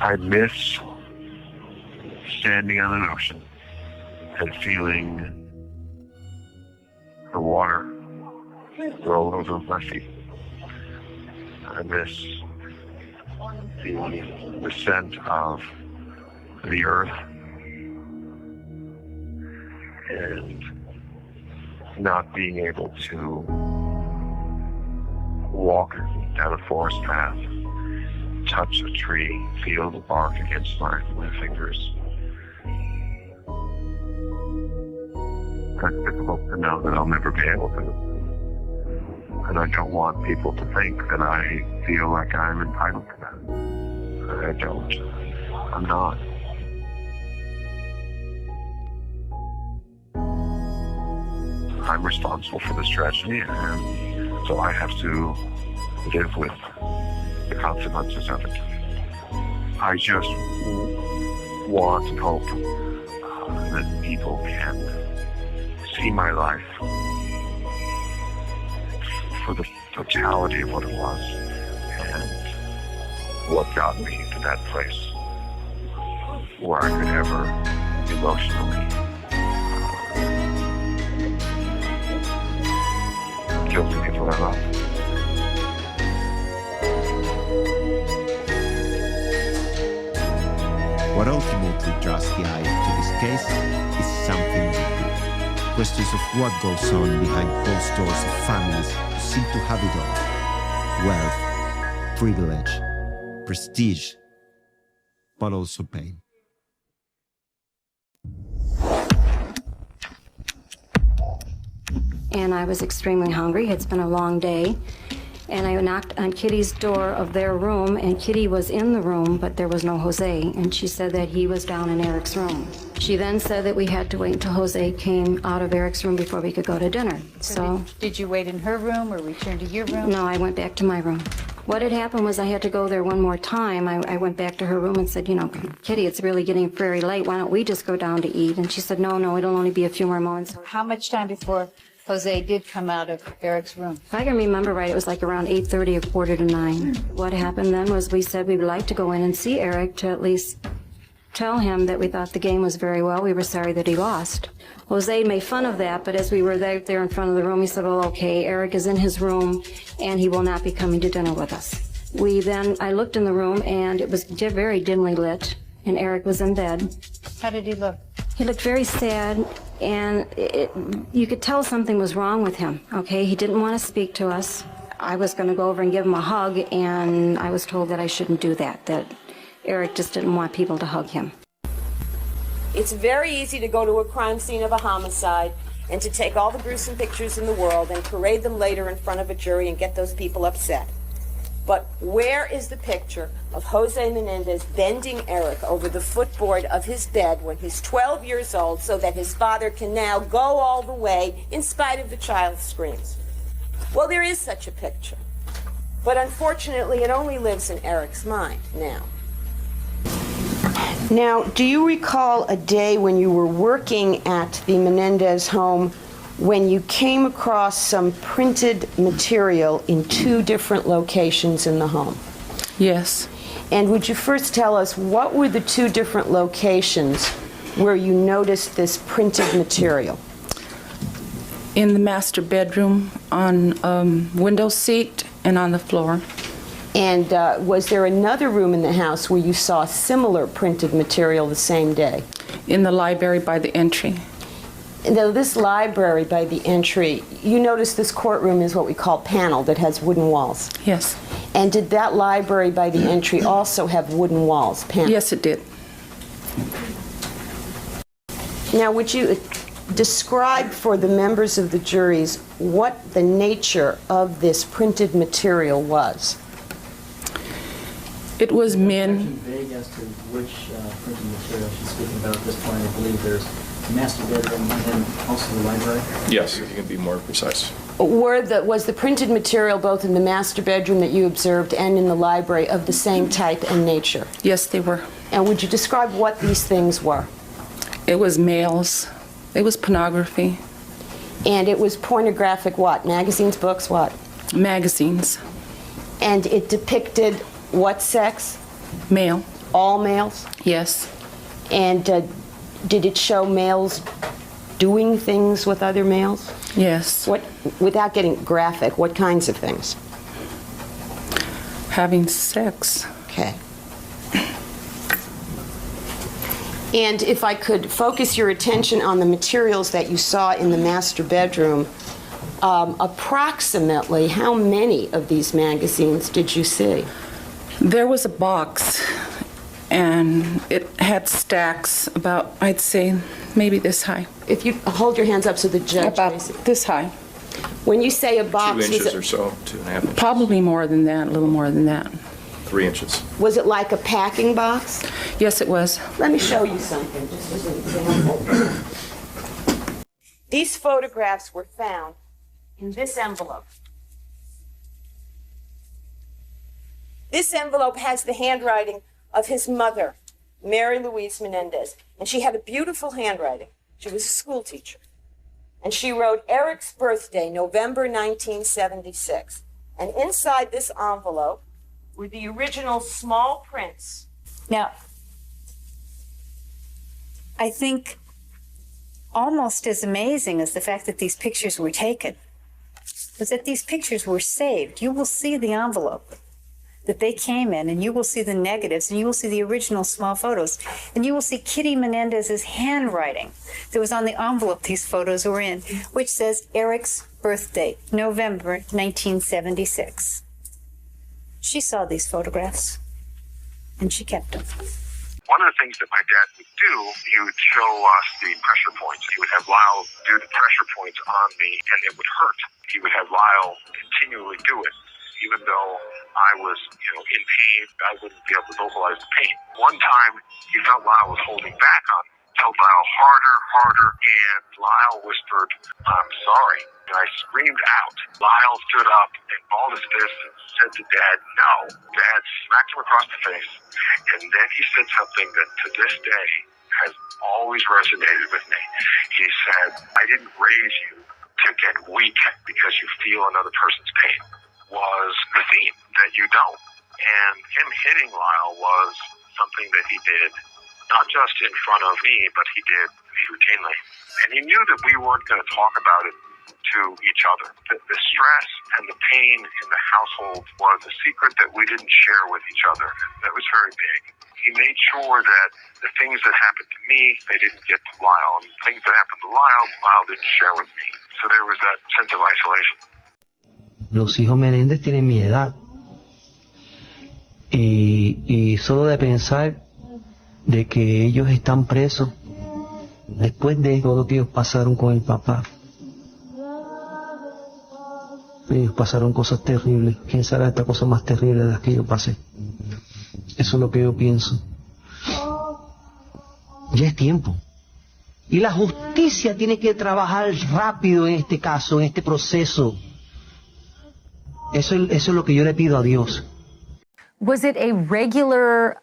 I miss standing on an ocean and feeling the water roll over my feet. I miss the scent of the earth and not being able to walk down a forest path, touch a tree, feel the bark against my fingers. That's difficult to know that I'll never be able to. And I don't want people to think that I feel like I'm entitled to that. I don't. I'm not. I'm responsible for this tragedy, and so I have to live with the consequences of it. I just want and hope that people can see my life for the totality of what it was and what got me to that place where I could ever emotionally kill the people I love. What ultimately draws the eye to this case is something deeper. Questions of what goes on behind closed doors of families who seem to have it all. Wealth, privilege, prestige, but also pain. And I was extremely hungry. It's been a long day. And I knocked on Kitty's door of their room, and Kitty was in the room, but there was no Jose. And she said that he was down in Erik's room. She then said that we had to wait until Jose came out of Erik's room before we could go to dinner. So did you wait in her room or return to your room? No, I went back to my room. What had happened was I had to go there one more time. I went back to her room and said, you know, Kitty, it's really getting very late. Why don't we just go down to eat? And she said, no, it'll only be a few more moments. How much time before Jose did come out of Erik's room? If I can remember right, it was like around 8:30 or 8:45. What happened then was we said we would like to go in and see Erik to at least tell him that we thought the game was very well. We were sorry that he lost. Jose made fun of that, but as we were there in front of the room, he said, well, okay, Erik is in his room and he will not be coming to dinner with us. I looked in the room and it was very dimly lit and Erik was in bed. How did he look? He looked very sad, and you could tell something was wrong with him, okay? He didn't want to speak to us. I was going to go over and give him a hug, and I was told that I shouldn't do that Erik just didn't want people to hug him. It's very easy to go to a crime scene of a homicide and to take all the gruesome pictures in the world and parade them later in front of a jury and get those people upset. But where is the picture of Jose Menendez bending Erik over the footboard of his bed when he's 12 years old so that his father can now go all the way in spite of the child's screams? Well, there is such a picture. But unfortunately, it only lives in Erik's mind now. Now, do you recall a day when you were working at the Menendez home when you came across some printed material in two different locations in the home? Yes. And would you first tell us what were the two different locations where you noticed this printed material? In the master bedroom, on window seat, and on the floor. And was there another room in the house where you saw similar printed material the same day? In the library by the entry. Now, this library by the entry, you notice this courtroom is what we call paneled. It has wooden walls. Yes. And did that library by the entry also have wooden walls, paneled? Yes, it did. Now, would you describe for the members of the juries what the nature of this printed material was? It was men. Vague as to which printed material she's speaking about at this point. I believe there's the master bedroom and then also the library. Yes, if you can be more precise. Was the printed material both in the master bedroom that you observed and in the library of the same type and nature? Yes, they were. And would you describe what these things were? It was males. It was pornography. And it was pornographic what? Magazines, books, what? Magazines. And it depicted what sex? Male, All males? yes. And did it show males doing things with other males? Yes. What, without getting graphic, what kinds of things? Having sex. Okay. And if I could focus your attention on the materials that you saw in the master bedroom, approximately how many of these magazines did you see? There was a box, and it had stacks about, I'd say, maybe this high. If you hold your hands up so the judge About may see. this high. When you say a 2 box, was inches it, or so, 2.5 inches. Probably more than that, a little more than that. 3 inches. was it like a packing box? Yes, it was. Let me show you something, just as an example. These photographs were found in this envelope. This envelope has the handwriting of his mother, Mary Louise Menendez, and she had a beautiful handwriting. She was a school teacher. And she wrote Eric's birthday, November 1976. And inside this envelope were the original small prints. Now, I think almost as amazing as the fact that these pictures were taken was that these pictures were saved. You will see the envelope that they came in, and you will see the negatives, and you will see the original small photos, and you will see Kitty Menendez's handwriting that was on the envelope these photos were in, which says Eric's birthday, November 1976. She saw these photographs, and she kept them. One of the things that my dad would do, he would show us the pressure points. He would have Lyle do the pressure points on me, and it would hurt. He would have Lyle continually do it. Even though I was, in pain, I wouldn't be able to vocalize the pain. One time, he felt Lyle was holding back on me. Held Lyle harder, and Lyle whispered, "I'm sorry." And I screamed out. Lyle stood up and balled his fist and said to Dad, "No." Dad smacked him across the face, and then he said something that to this day has always resonated with me. He said, "I didn't raise you to get weak because you feel another person's pain." Was the theme that you don't. And him hitting Lyle was something that he did, not just in front of me, but he did routinely. And he knew that we weren't going to talk about it to each other. The stress and the pain in the household was a secret that we didn't share with each other. That was very big. He made sure that the things that happened to me, they didn't get to Lyle. And things that happened to Lyle, Lyle didn't share with me. So there was that sense of isolation. Los hijos Menéndez tienen mi edad y solo de pensar de que ellos están presos después de todo lo que ellos pasaron con el papá, ellos pasaron cosas terribles. ¿Quién sabe esta cosa más terrible de las que yo pasé? Eso es lo que yo pienso. Ya es tiempo. Y la justicia tiene que trabajar rápido en este caso, en este proceso. Eso es lo que yo le pido a Dios. Was it a regular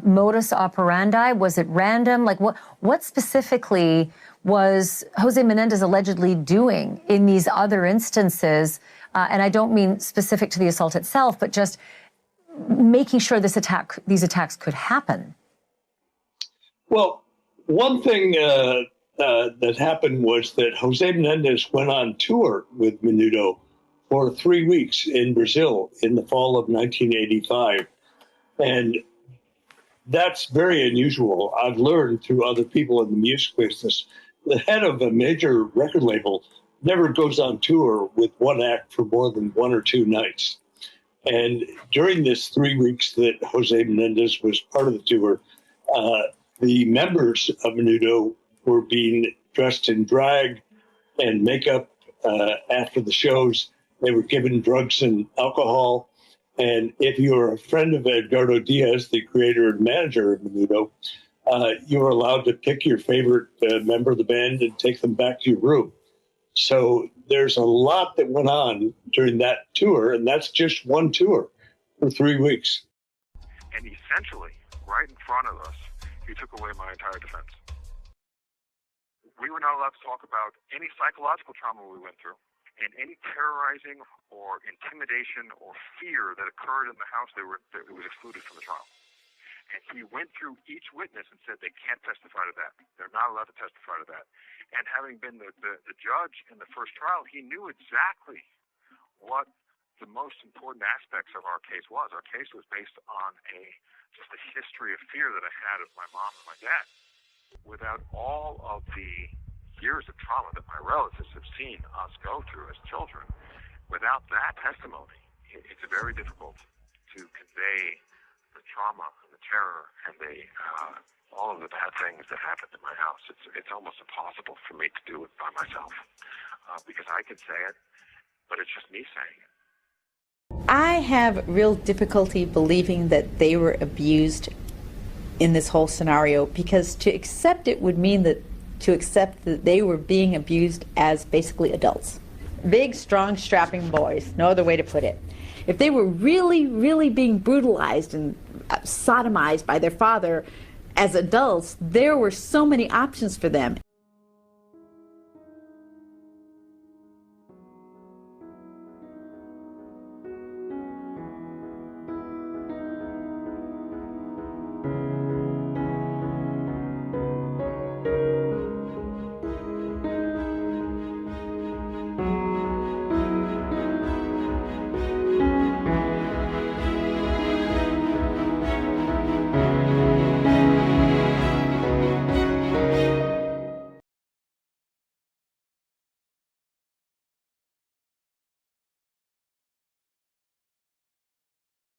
modus operandi? Was it random? Like what specifically was Jose Menendez allegedly doing in these other instances? And I don't mean specific to the assault itself, but just making sure these attacks could happen. Well, one thing that happened was that Jose Menendez went on tour with Menudo for 3 weeks in Brazil in the fall of 1985. And that's very unusual. I've learned through other people in the music business, the head of a major record label never goes on tour with one act for more than 1 or 2 nights. And during this 3 weeks that Jose Menendez was part of the tour, the members of Menudo were being dressed in drag and makeup after the shows. They were given drugs and alcohol. And if you were a friend of Edgardo Diaz, the creator and manager of Menudo, you were allowed to pick your favorite member of the band and take them back to your room. So there's a lot that went on during that tour, and that's just one tour for 3 weeks. And essentially, right in front of us, he took away my entire defense. We were not allowed to talk about any psychological trauma we went through. And any terrorizing or intimidation or fear that occurred in the house, it was excluded from the trial. And he went through each witness and said they can't testify to that. They're not allowed to testify to that. And having been the judge in the first trial, he knew exactly what the most important aspects of our case was. Our case was based on just a history of fear that I had of my mom and my dad. Without all of the years of trauma that my relatives have seen us go through as children, without that testimony, it's very difficult to convey the trauma and the terror and all of the bad things that happened in my house. It's almost impossible for me to do it by myself because I could say it, but it's just me saying it. I have real difficulty believing that they were abused in this whole scenario, because to accept it would mean that they were being abused as basically adults. Big, strong, strapping boys, no other way to put it. If they were really, really being brutalized and sodomized by their father as adults, there were so many options for them.